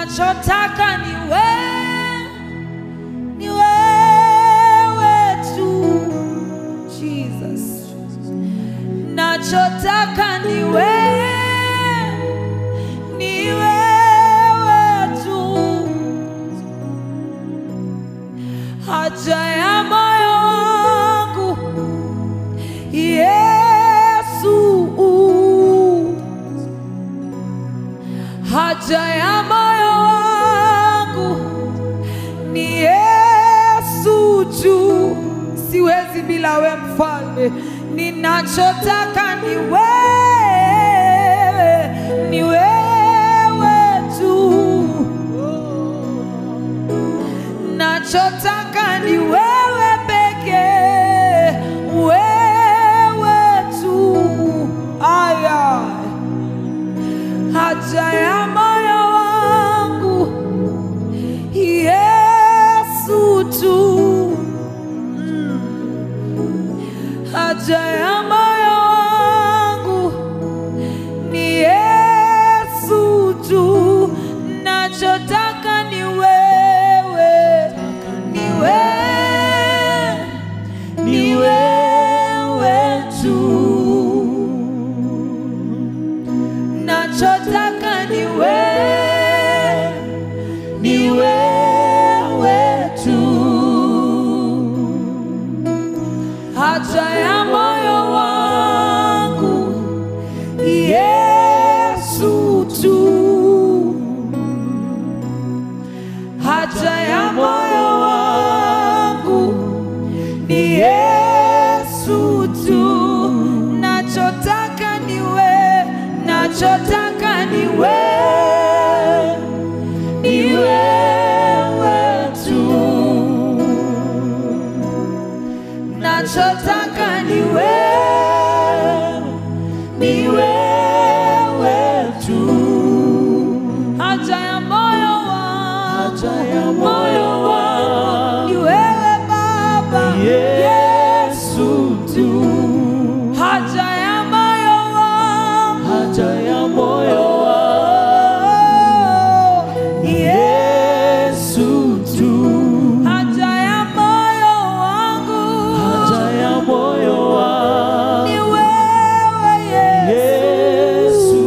nachotaka ni wewe tu Jesus, nachotaka ni wewe tu, haja ya moyo wangu Yesu, haja ya moyo wangu ni Yesu tu, siwezi bila wewe mfalme, ninachotaka ni wewe tu, nachotaka ni wewe pekee, wewe tu, aya, haja ya moyo wangu Yesu tu, haja ya moyo wangu ni Yesu tu, nachotaka ni wewe tu, nachotaka ni wewe tu, haja ya moyo wangu Yesu tu, haja ya moyo wangu ni Yesu tu, nachotaka ni wewe tu, nachotaka ni wewe tu, haja ya moyo wangu ni wewe Baba Yesu tu, haja ya moyo wangu Yesu tu, haja ya moyo wangu ni wewe Yesu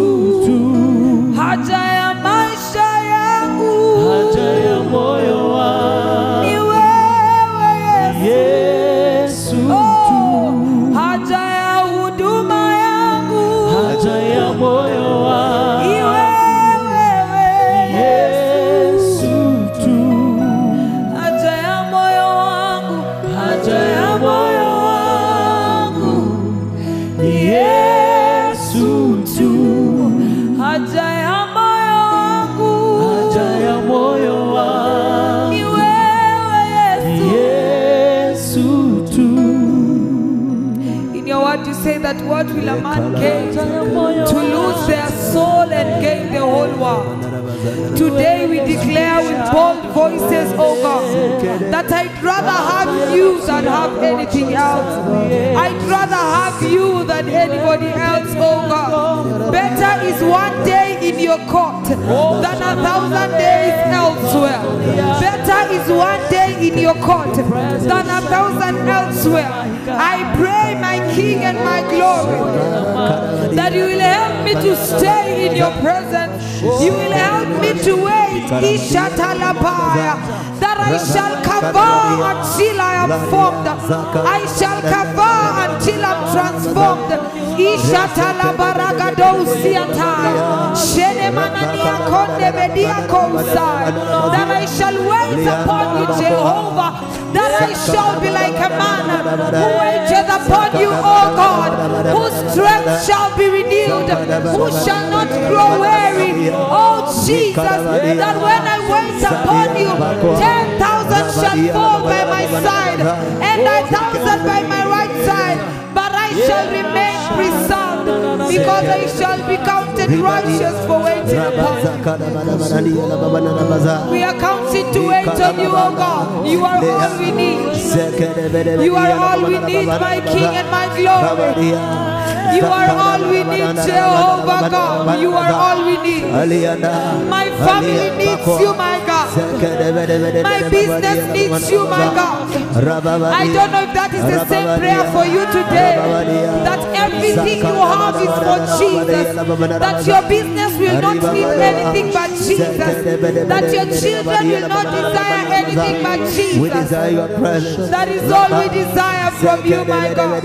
tu, haja ya maisha yangu ni wewe Yesu tu, haja ya huduma yangu ni wewe Yesu tu, haja ya moyo wangu ni Yesu tu, haja ya moyo wangu ni wewe Yesu tu. In your word you say that what will a man gain to lose their soul and gain the whole world? Today we declare with bold voices, oh God, that I'd rather have you than have anything else. I'd rather have you than anybody else, oh God. Better is one day in your court than 1,000 days elsewhere. Better is one day in your court than 1,000 elsewhere. I pray, my King and my glory, that you will help me to stay in your presence. You will help me to wait, Ishatalabaya, that I shall cover until I am formed. I shall cover until I'm transformed. That I shall wait upon you, Jehovah. That I shall be like a man who waiteth upon you, O God, whose strength shall be renewed, who shall not grow weary. Oh Jesus, that when I wait upon you, 10,000 shall fall by my side and 1,000 by my right side, but I shall remain preserved, because I shall be counted righteous for waiting upon you. We are counted seek to wait on you, oh God. You are all we need. You are all we need, my King and my glory. You are all we need, Jehovah God. You are all we need. My family needs you, my God. My business needs you, my God. I don't know if that is the same prayer for you today. That everything you have is for Jesus. That your business will not need anything but Jesus. That your children will not desire anything but Jesus. We desire your presence. That is all we desire from you, my God.